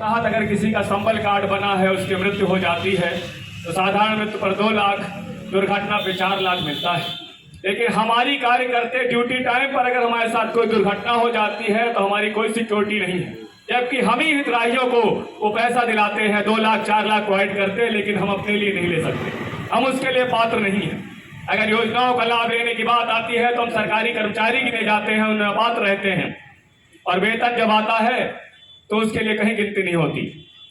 तहत अगर किसी का संबल कार्ड बना है, उसकी मृत्यु हो जाती है तो साधारण मृत्यु पर 2 लाख, दुर्घटना पे 4 लाख मिलता है। लेकिन हमारी कार्यकर्ते ड्यूटी टाइम पर अगर हमारे साथ कोई दुर्घटना हो जाती है तो हमारी कोई सिक्योरिटी नहीं है, जबकि हम ही हितग्राहियों को वो पैसा दिलाते हैं, 2 लाख 4 लाख प्रोवाइड करते हैं, लेकिन हम अपने लिए नहीं ले सकते, हम उसके लिए पात्र नहीं हैं। अगर योजनाओं का लाभ लेने की बात आती है तो हम सरकारी कर्मचारी गिने जाते हैं, उनमें पात्र रहते हैं, और वेतन जब आता है तो उसके लिए कहीं गिनती नहीं होती।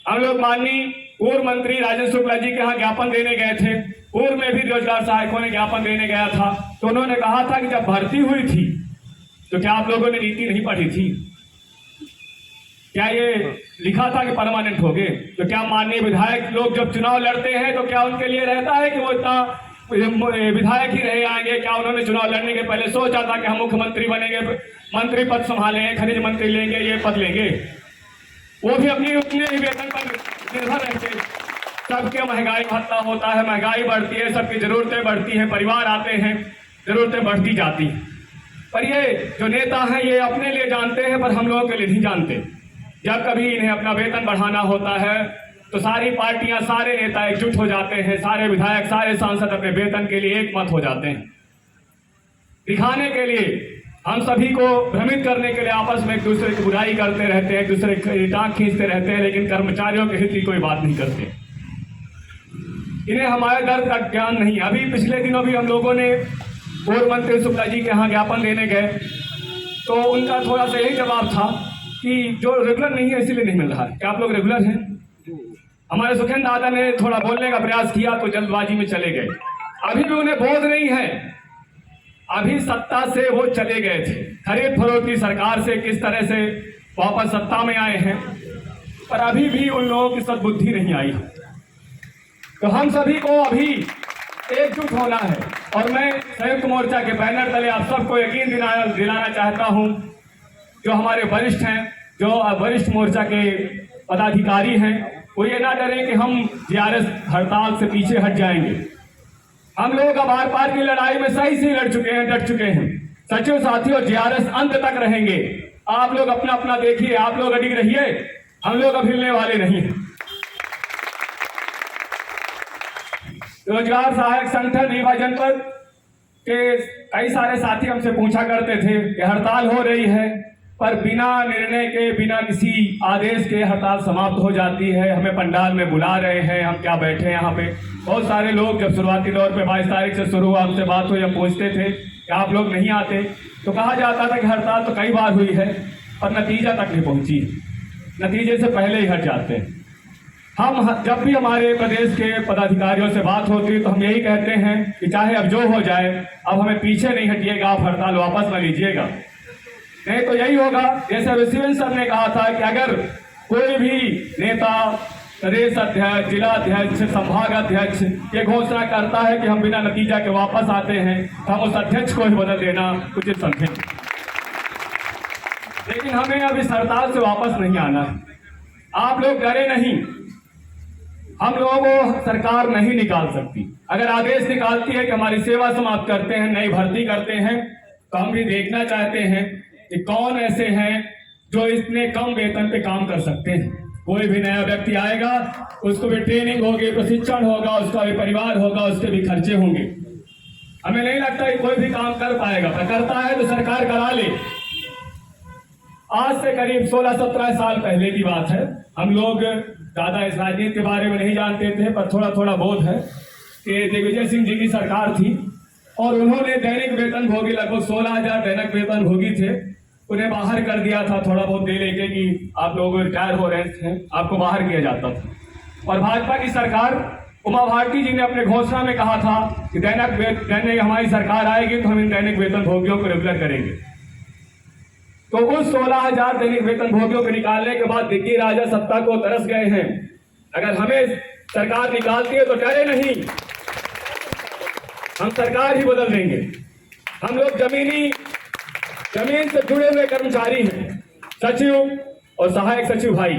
हम लोग माननीय पूर्व मंत्री राजेंद्र शुक्ला जी के यहाँ ज्ञापन देने गए थे, पूर्व में भी रोजगार सहायकों ने ज्ञापन देने गया था, तो उन्होंने कहा था कि जब भर्ती हुई थी तो क्या आप लोगों ने नीति नहीं पढ़ी थी? क्या ये लिखा था कि परमानेंट हो गए? तो क्या माननीय विधायक लोग जब चुनाव लड़ते हैं तो क्या उनके लिए रहता है कि वो इतना विधायक ही रहे आएंगे? क्या उन्होंने चुनाव लड़ने के पहले सोचा था कि हम मुख्यमंत्री बनेंगे, मंत्री पद संभालेंगे, खनिज मंत्री लेंगे, ये पद लेंगे? वो भी अपनी उतने ही वेतन पर निर्भर रहते हैं। सबके महंगाई भत्ता होता है, महंगाई बढ़ती है, सबकी जरूरतें बढ़ती हैं, परिवार आते हैं, जरूरतें बढ़ती जाती हैं। पर ये जो नेता हैं ये अपने लिए जानते हैं, पर हम लोगों के लिए नहीं जानते। जब कभी इन्हें अपना वेतन बढ़ाना होता है तो सारी पार्टियां, सारे नेता एकजुट हो जाते हैं, सारे विधायक, सारे सांसद अपने वेतन के लिए एकमत हो जाते हैं, दिखाने के लिए, हम सभी को भ्रमित करने के लिए आपस में एक दूसरे की बुराई करते रहते हैं, एक दूसरे की टांग खींचते रहते हैं, लेकिन कर्मचारियों के हित की कोई बात नहीं करते। इन्हें हमारे दर्द का ज्ञान नहीं। अभी पिछले दिनों भी हम लोगों ने पूर्व मंत्री शुक्ला जी के यहाँ ज्ञापन देने गए तो उनका थोड़ा सा यही जवाब था कि जो रेगुलर नहीं है इसीलिए नहीं मिल रहा है। क्या आप लोग रेगुलर हैं? हमारे सुखेंद्र दादा ने थोड़ा बोलने का प्रयास किया तो जल्दबाजी में चले गए। अभी भी उन्हें बोध नहीं है, अभी सत्ता से वो चले गए थे, खरीद फरोख्त की सरकार से किस तरह से वापस सत्ता में आए हैं, पर अभी भी उन लोगों की सद्बुद्धि नहीं आई। तो हम सभी को अभी एकजुट होना है, और मैं संयुक्त मोर्चा के बैनर तले आप सबको यकीन दिलाना चाहता हूं, जो हमारे वरिष्ठ हैं, जो वरिष्ठ मोर्चा के पदाधिकारी हैं, वो ये ना डरें कि हम जीआरएस हड़ताल से पीछे हट जाएंगे। हम लोग अब आर पार की लड़ाई में सही से लड़ चुके हैं, डट चुके हैं। सचिव साथियों, जीआरएस अंत तक रहेंगे। आप लोग अपना अपना देखिए, आप लोग अडिग रहिए, हम लोग अब हिलने वाले नहीं हैं। रोजगार सहायक संगठन रीवा जनपद के कई सारे साथी हमसे पूछा करते थे कि हड़ताल हो रही है, पर बिना निर्णय के, बिना किसी आदेश के हड़ताल समाप्त हो जाती है, हमें पंडाल में बुला रहे हैं, हम क्या बैठे यहाँ पे। बहुत सारे लोग जब शुरुआती दौर पे 22 तारीख से शुरू हुआ, हमसे बात हुई, हम पूछते थे कि आप लोग नहीं आते, तो कहा जाता था कि हड़ताल तो कई बार हुई है पर नतीजा तक नहीं पहुंची, नतीजे से पहले ही हट जाते हैं। हम जब भी हमारे प्रदेश के पदाधिकारियों से बात होती है तो हम यही कहते हैं कि चाहे अब जो हो जाए, अब हमें पीछे नहीं हटिएगा, आप हड़ताल वापस न लीजिएगा, नहीं तो यही होगा जैसे विश्वेंद्र सर ने कहा था कि अगर कोई भी नेता, प्रदेश अध्यक्ष, जिला अध्यक्ष, संभाग अध्यक्ष ये घोषणा करता है कि हम बिना नतीजा के वापस आते हैं, तो हम उस अध्यक्ष को ही बदल देना उचित समझें। लेकिन हमें अब इस हड़ताल से वापस नहीं आना है। आप लोग डरे नहीं, हम लोगों को सरकार नहीं निकाल सकती। अगर आदेश निकालती है कि हमारी सेवा समाप्त करते हैं, नई भर्ती करते हैं, तो हम भी देखना चाहते हैं कि कौन ऐसे हैं जो इतने कम वेतन पे काम कर सकते हैं। कोई भी नया व्यक्ति आएगा, उसको भी ट्रेनिंग होगी, प्रशिक्षण होगा, उसका भी परिवार होगा, उसके भी खर्चे होंगे। हमें नहीं लगता कि कोई भी काम कर पाएगा, पर करता है तो सरकार करा ले। आज से करीब 16-17 साल पहले की बात है, हम लोग ज्यादा इस राजनीति के बारे में नहीं जानते थे, पर थोड़ा थोड़ा बोध है कि दिग्विजय सिंह जी की सरकार थी और उन्होंने दैनिक वेतन भोगी, लगभग 16,000 दैनिक वेतन भोगी थे, उन्हें बाहर कर दिया था, थोड़ा बहुत दे लेके कि आप लोग रिटायर हो रहे थे, आपको बाहर किया जाता था। और भाजपा की सरकार, उमा भारती जी ने अपने घोषणा में कहा था कि दैनिक हमारी सरकार आएगी तो हम इन दैनिक वेतन भोगियों को रेगुलर करेंगे। तो उस 16,000 दैनिक वेतन भोगियों को निकालने के बाद दिग्गी राजा सत्ता को तरस गए हैं। अगर हमें सरकार निकालती है तो डरे नहीं, हम सरकार ही बदल देंगे। हम लोग जमीन से जुड़े हुए कर्मचारी हैं, सचिव और सहायक सचिव भाई,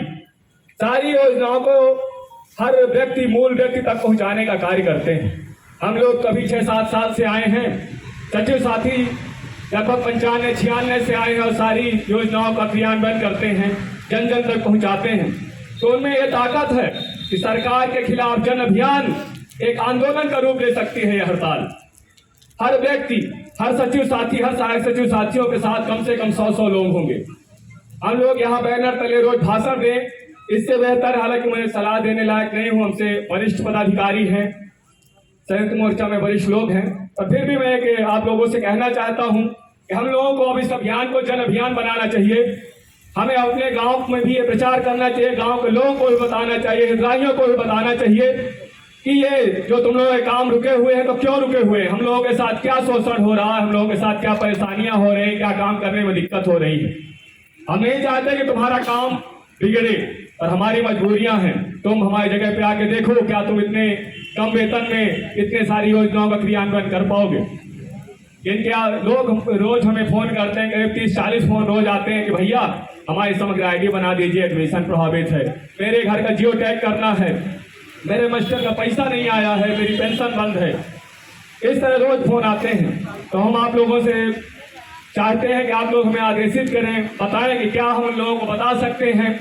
सारी योजनाओं को हर व्यक्ति, मूल व्यक्ति तक पहुंचाने का कार्य करते हैं। हम लोग कभी 6-7 साल से आए हैं, सचिव साथी लगभग 95-96 से आए हैं और सारी योजनाओं का क्रियान्वयन करते हैं, जन जन तक पहुंचाते हैं। तो उनमें ये ताकत है कि सरकार के खिलाफ जन अभियान एक आंदोलन का रूप ले सकती है। यह हड़ताल हर व्यक्ति, हर सचिव साथी, हर सहायक सचिव साथियों के साथ कम से कम 100 लोग होंगे। हम लोग यहाँ बैनर तले रोज भाषण दें, इससे बेहतर, हालांकि मैं सलाह देने लायक नहीं हूँ, हमसे वरिष्ठ पदाधिकारी हैं, संयुक्त मोर्चा में वरिष्ठ लोग हैं, और फिर भी मैं आप लोगों से कहना चाहता हूँ कि हम लोगों को अब इस अभियान को जन अभियान बनाना चाहिए। हमें अपने गांव में भी ये प्रचार करना चाहिए, गांव के लोगों को भी बताना चाहिए, हितग्राहियों को भी बताना चाहिए कि ये जो तुम लोग काम रुके हुए हैं तो क्यों रुके हुए हैं, हम लोगों के साथ क्या शोषण हो रहा है, हम लोगों के साथ क्या परेशानियां हो रही, क्या काम करने में दिक्कत हो रही है। हम नहीं चाहते कि तुम्हारा काम बिगड़े, और हमारी मजबूरियां हैं। तुम हमारी जगह पे आके देखो, क्या तुम इतने कम वेतन में इतने सारी योजनाओं का क्रियान्वयन कर पाओगे। इनके लोग रोज हमें फोन करते हैं, करीब 30-40 फोन रोज आते हैं कि भैया हमारी समग्र आईडी बना दीजिए, एडमिशन प्रभावित है, मेरे घर का जियो टैग करना है, मेरे मास्टर का पैसा नहीं आया है, मेरी पेंशन बंद है। इस तरह रोज फोन आते हैं। तो हम आप लोगों से चाहते हैं कि आप लोग हमें आदेशित करें, बताएं कि क्या हम उन लोगों को बता सकते हैं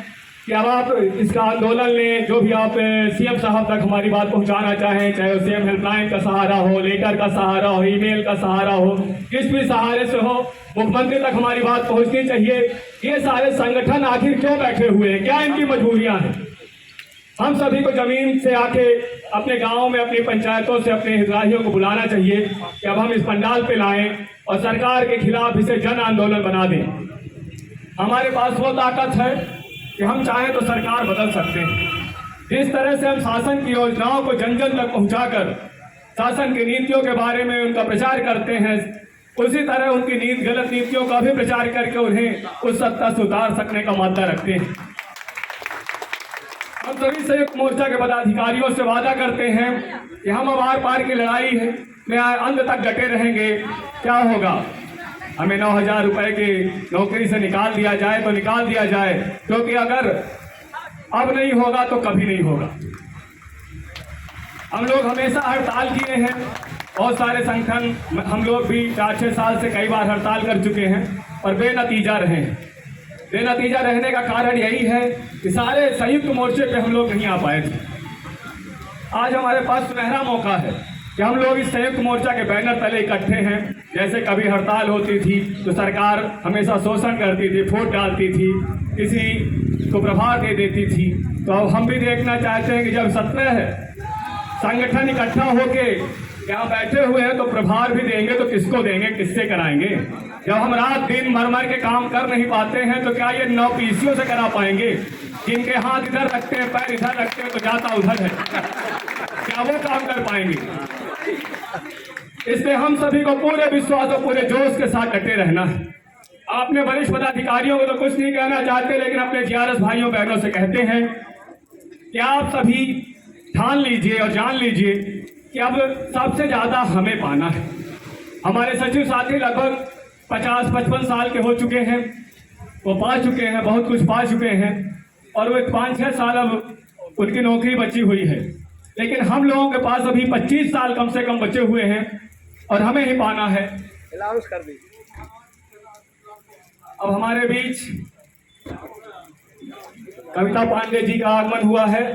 कि अब आप इसका आंदोलन लें, जो भी आप सीएम साहब तक हमारी बात पहुंचाना चाहें, चाहे वो सीएम हेल्पलाइन का सहारा हो, लेटर का सहारा हो, ईमेल का सहारा हो, किस भी सहारे से हो, मुख्यमंत्री तक हमारी बात पहुंचनी चाहिए। ये सारे संगठन आखिर क्यों बैठे हुए हैं, क्या इनकी मजबूरियां हैं। हम सभी को जमीन से आके अपने गाँव में, अपनी पंचायतों से अपने हितग्राहियों को बुलाना चाहिए कि अब हम इस पंडाल पे लाएं और सरकार के खिलाफ इसे जन आंदोलन बना दें। हमारे पास वो ताकत है कि हम चाहें तो सरकार बदल सकते हैं। जिस तरह से हम शासन की योजनाओं को जन जन तक पहुंचाकर शासन की नीतियों के बारे में उनका प्रचार करते हैं, उसी तरह उनकी गलत नीतियों का भी प्रचार करके उन्हें उस सत्ता से उतार सकने का मादा रखते हैं। हम सभी संयुक्त मोर्चा के पदाधिकारियों से वादा करते हैं कि हम अब आर पार की लड़ाई में अंत तक डटे रहेंगे। क्या होगा, हमें 9,000 रुपए की नौकरी से निकाल दिया जाए तो निकाल दिया जाए, क्योंकि अगर अब नहीं होगा तो कभी नहीं होगा। हम लोग हमेशा हड़ताल किए हैं, बहुत सारे संगठन, हम लोग भी 4-6 साल से कई बार हड़ताल कर चुके हैं और बेनतीजा रहे हैं। बेनतीजा रहने का कारण यही है कि सारे संयुक्त मोर्चे पे हम लोग नहीं आ पाए थे। आज हमारे पास सुनहरा मौका है कि हम लोग इस संयुक्त मोर्चा के बैनर तले इकट्ठे हैं। जैसे कभी हड़ताल होती थी तो सरकार हमेशा शोषण करती थी, फूट डालती थी, किसी को प्रभार दे देती थी। तो अब हम भी देखना चाहते हैं कि जब 17 संगठन इकट्ठा होके यहाँ बैठे हुए हैं तो प्रभार भी देंगे तो किसको देंगे, किससे कराएंगे। जब हम रात दिन मर के काम कर नहीं पाते हैं तो क्या ये 9 पीसीओ से करा पाएंगे। जिनके हाथ इधर रखते हैं, पैर इधर रखते हैं तो जाता उधर है, क्या वो काम कर पाएंगे। इसलिए हम सभी को पूरे विश्वास और पूरे जोश के साथ डटे रहना है। आपने वरिष्ठ पदाधिकारियों को तो कुछ नहीं कहना चाहते, लेकिन अपने जीआरएस भाइयों बहनों से कहते हैं कि आप सभी ठान लीजिए और जान लीजिए कि अब सबसे ज्यादा हमें पाना है। हमारे सचिव साथी लगभग 50-55 साल के हो चुके हैं, वो पा चुके हैं, बहुत कुछ पा चुके हैं, और वो 5-6 साल अब उनकी नौकरी बची हुई है। लेकिन हम लोगों के पास अभी 25 साल कम से कम बचे हुए हैं और हमें ही पाना है। अब हमारे बीच कविता पांडे जी का आगमन हुआ है।